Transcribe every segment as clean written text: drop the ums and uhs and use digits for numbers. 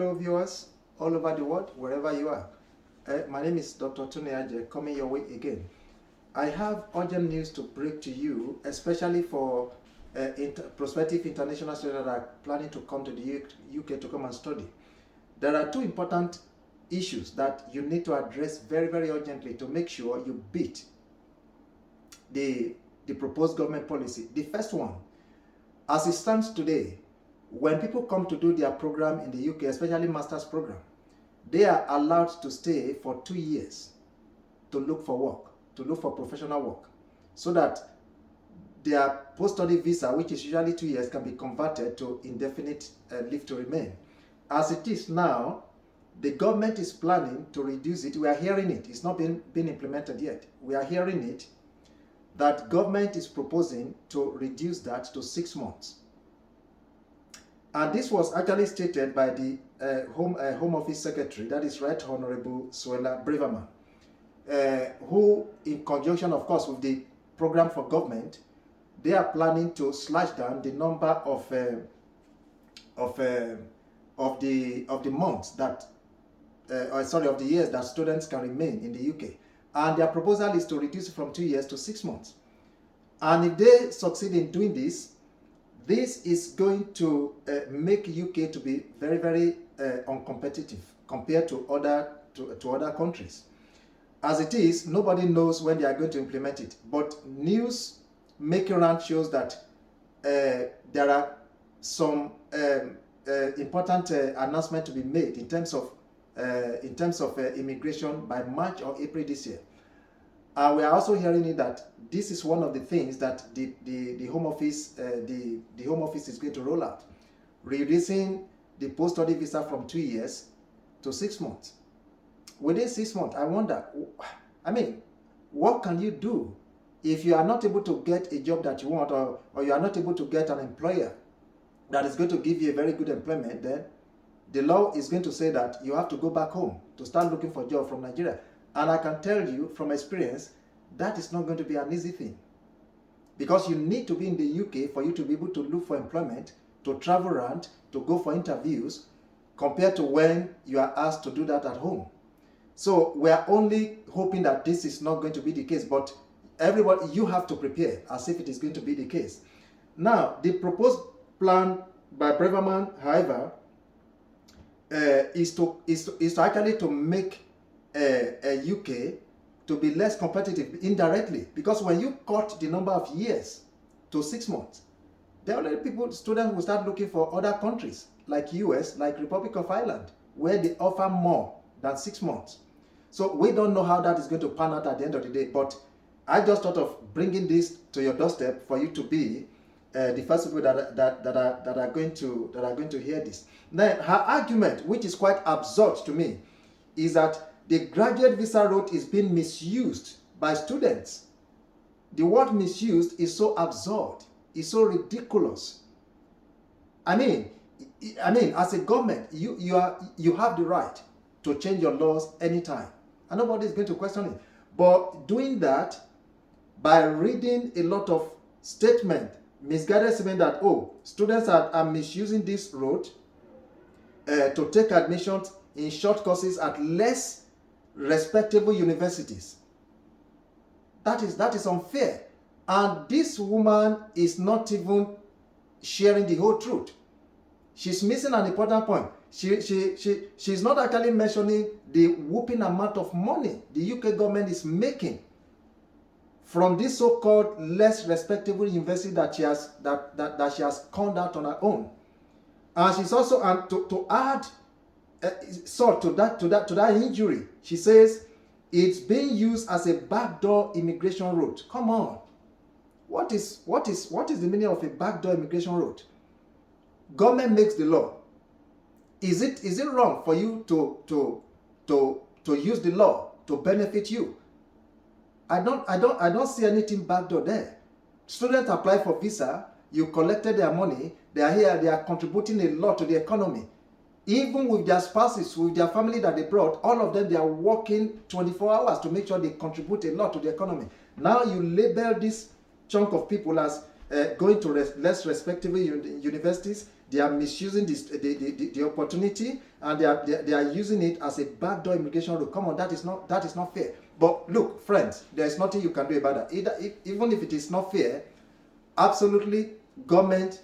Hello, viewers all over the world, wherever you are. My name is Dr. Tony Aje, coming your way again. I have urgent news to break to you, especially for prospective international students that are planning to come to the UK to come and study. There are two important issues that you need to address very, very urgently to make sure you beat the proposed government policy. The first one, as it stands today, when people come to do their program in the UK, especially master's program, they are allowed to stay for 2 years to look for work, to look for professional work, so that their post-study visa, which is usually 2 years, can be converted to indefinite leave to remain. As it is now, the government is planning to reduce it. We are hearing it. It's not been implemented yet. We are hearing it, that government is proposing to reduce that to 6 months. And this was actually stated by the Home Office Secretary, that is Right Honorable Suella Braverman, who, in conjunction, of course, with the program for government, they are planning to slash down the number of the months that, of the years that students can remain in the UK. And their proposal is to reduce it from 2 years to 6 months. And if they succeed in doing this, this is going to make UK to be very, very uncompetitive compared to other countries. As it is, nobody knows when they are going to implement it. But news making round shows that there are some important announcements to be made in terms of immigration by March or April this year. We are also hearing it that this is one of the things that the Home Office the Home Office is going to roll out, reducing the post-study visa from 2 years to 6 months. Within 6 months, I wonder, what can you do if you are not able to get a job that you want, or you are not able to get an employer that is going to give you a very good employment? Then the law is going to say that you have to go back home to start looking for a job from Nigeria. And I can tell you from experience, that is not going to be an easy thing. Because you need to be in the UK for you to be able to look for employment, to travel around, to go for interviews, compared to when you are asked to do that at home. So we are only hoping that this is not going to be the case, but everybody, you have to prepare as if it is going to be the case. Now, the proposed plan by Braverman, however, is actually to make UK to be less competitive indirectly, because when you cut the number of years to 6 months, there are already students will start looking for other countries like US, like Republic of Ireland, where they offer more than 6 months. So we don't know how that is going to pan out at the end of the day, but I just thought of bringing this to your doorstep for you to be the first people that are going to hear this. Then her argument, which is quite absurd to me, is that the graduate visa route is being misused by students. The word misused is so absurd, is so ridiculous. I mean, as a government, you have the right to change your laws anytime, and nobody is going to question it. But doing that by reading a lot of statements, misguided statements that, oh, students are misusing this route to take admissions in short courses at less respectable universities. That is unfair. And this woman is not even sharing the whole truth. She's missing an important point. She's not actually mentioning the whooping amount of money the UK government is making from this so-called less respectable university that she has conned out on her own. And she's also, and to add salt to that injury, she says it's being used as a backdoor immigration route. Come on, what is the meaning of a backdoor immigration route? Government makes the law. Is it wrong for you to use the law to benefit you? I don't see anything backdoor there. Students apply for visa, you collected their money, they are here, they are contributing a lot to the economy. Even with their spouses, with their family that they brought, all of them, they are working 24 hours to make sure they contribute a lot to the economy. Now you label this chunk of people as going to less respectable universities. They are misusing this, the opportunity, and they are using it as a backdoor immigration route. Come on, that is not fair. But look, friends, there is nothing you can do about that. Even if it is not fair, absolutely, government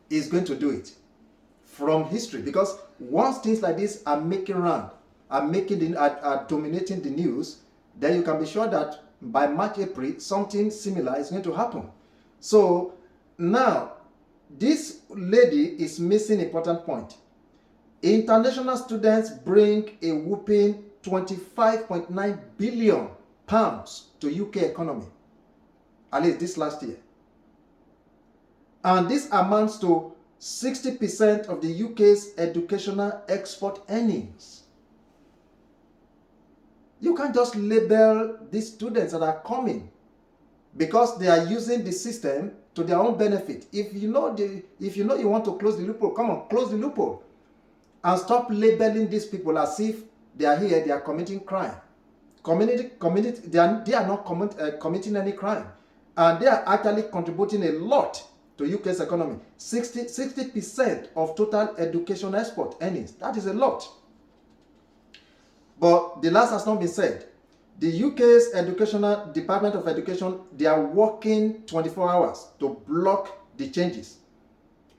is going to do it from history, because once things like this are making round, are dominating the news, then you can be sure that by March, April, something similar is going to happen. So now, this lady is missing an important point. International students bring a whopping 25.9 billion pounds to UK economy, at least this last year. And this amounts to 60% of the UK's educational export earnings. You can't just label these students that are coming because they are using the system to their own benefit. If you know you want to close the loophole, come on, close the loophole. And stop labeling these people as if they are here, they are committing crime. They are not committing any crime. And they are actually contributing a lot to UK's economy. 60% of total education export earnings. That is a lot. But the last has not been said. The UK's Department of Education, they are working 24 hours to block the changes,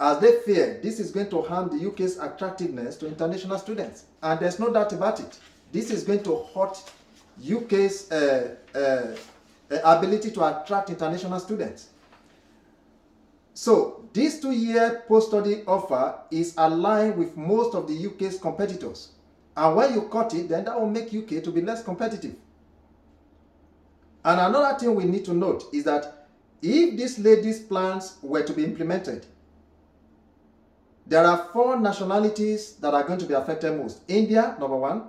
as they fear this is going to harm the UK's attractiveness to international students. And there's no doubt about it. This is going to hurt UK's ability to attract international students. So this 2-year post-study offer is aligned with most of the UK's competitors. And when you cut it, then that will make UK to be less competitive. And another thing we need to note is that if this lady's plans were to be implemented, there are 4 nationalities that are going to be affected most. India, number 1,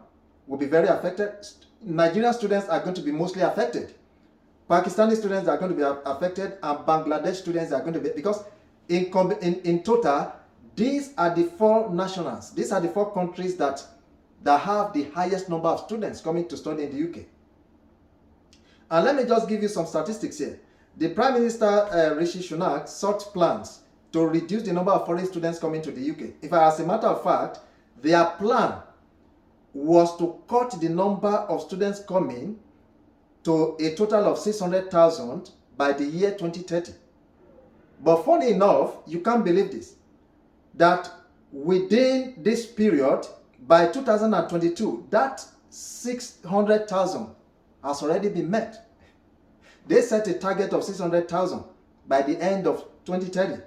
will be very affected. Nigerian students are going to be mostly affected. Pakistani students are going to be affected, and Bangladesh students are going to be, because in total, these are the 4 nationals. These are the 4 countries that have the highest number of students coming to study in the UK. And let me just give you some statistics here. The Prime Minister, Rishi Sunak, sought plans to reduce the number of foreign students coming to the UK. In fact, as a matter of fact, their plan was to cut the number of students coming to a total of 600,000 by the year 2030. But funny enough, you can't believe this, that within this period, by 2022, that 600,000 has already been met. They set a target of 600,000 by the end of 2030.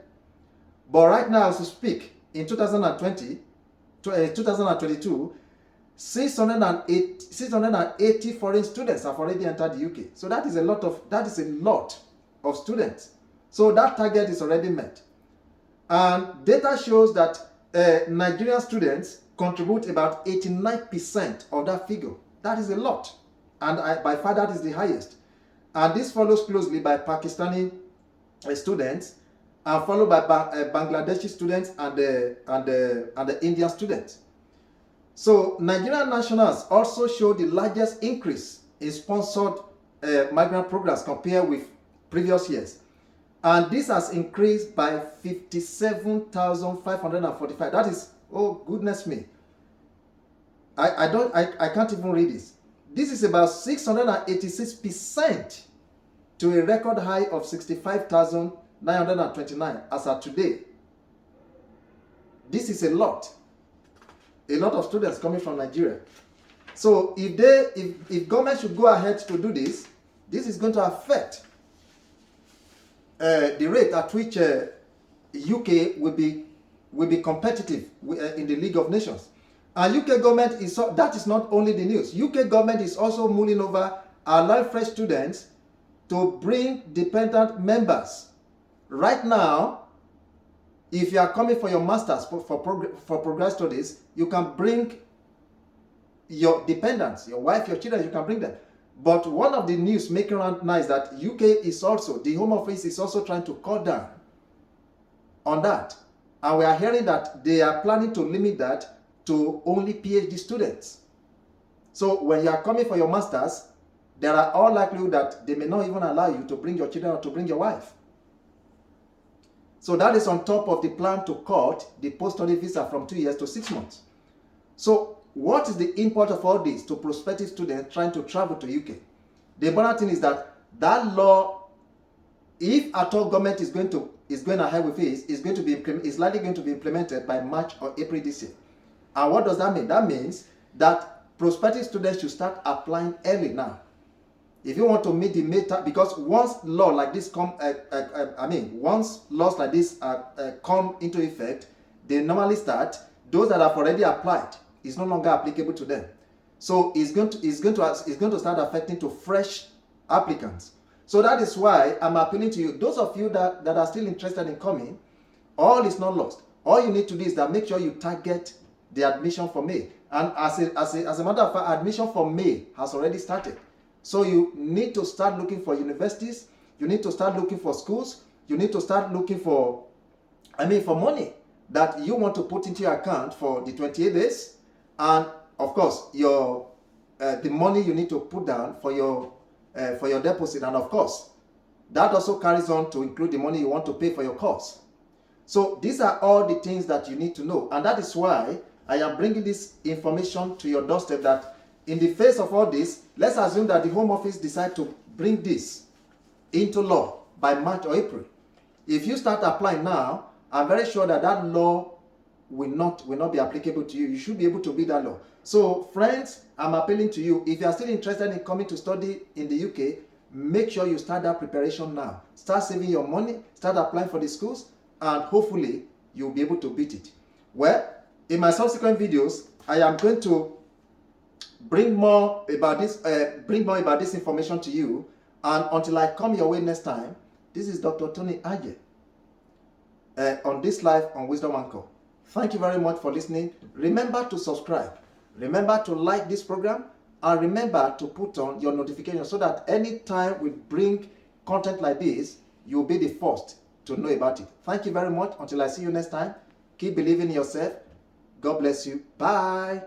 But right now, as we speak, in 2022, 680 foreign students have already entered the UK. So that is a lot of students. So that target is already met. And data shows that Nigerian students contribute about 89% of that figure. That is a lot. And by far that is the highest. And this follows closely by Pakistani students, and followed by Bangladeshi students and the Indian students. So Nigerian nationals also show the largest increase in sponsored migrant programs compared with previous years. And this has increased by 57,545. That is, oh goodness me. I can't even read this. This is about 686% to a record high of 65,929 as of today. This is a lot of students coming from Nigeria. So if government should go ahead to do this, this is going to affect the rate at which UK will be competitive in the League of Nations. And UK government that is not only the news. UK government is also mulling over allowing fresh students to bring dependent members. Right now, if you are coming for your master's for progress studies, you can bring your dependents, your wife, your children, you can bring them. But one of the news making around now is that UK is also, the Home Office is also trying to cut down on that. And we are hearing that they are planning to limit that to only PhD students. So when you are coming for your master's, there are all likelihood that they may not even allow you to bring your children or to bring your wife. So that is on top of the plan to cut the post-study visa from 2 years to 6 months. So what is the import of all this to prospective students trying to travel to UK? The important thing is that law, if at all government is going ahead with it, is likely going to be implemented by March or April this year. And what does that mean? That means that prospective students should start applying early now. If you want to meet the meta, because once law like this once laws like this come into effect, they normally start. Those that have already applied is no longer applicable to them. So it's going to start affecting to fresh applicants. So that is why I'm appealing to you, those of you that are still interested in coming, all is not lost. All you need to do is that make sure you target the admission for May. And as a matter of fact, admission for May has already started. So you need to start looking for universities, you need to start looking for schools, you need to start looking for money that you want to put into your account for the 28 days, and of course the money you need to put down for your deposit, and of course that also carries on to include the money you want to pay for your course. So these are all the things that you need to know, and that is why I am bringing this information to your doorstep, that in the face of all this, let's assume that the Home Office decide to bring this into law by March or April. If you start applying now, I'm very sure that law will not be applicable to you. You should be able to beat that law. So friends, I'm appealing to you, if you are still interested in coming to study in the UK, make sure you start that preparation now. Start saving your money, start applying for the schools, and hopefully you'll be able to beat it. Well, in my subsequent videos, I am going to bring more about this information to you, and until I come your way next time, this is Dr. Tony Aje on this live on Wisdom Anchor. Thank you very much for listening. Remember to subscribe, remember to like this program, and remember to put on your notifications so that anytime we bring content like this, you'll be the first to know about it. Thank you very much. Until I see you next time, keep believing in yourself. God bless you. Bye.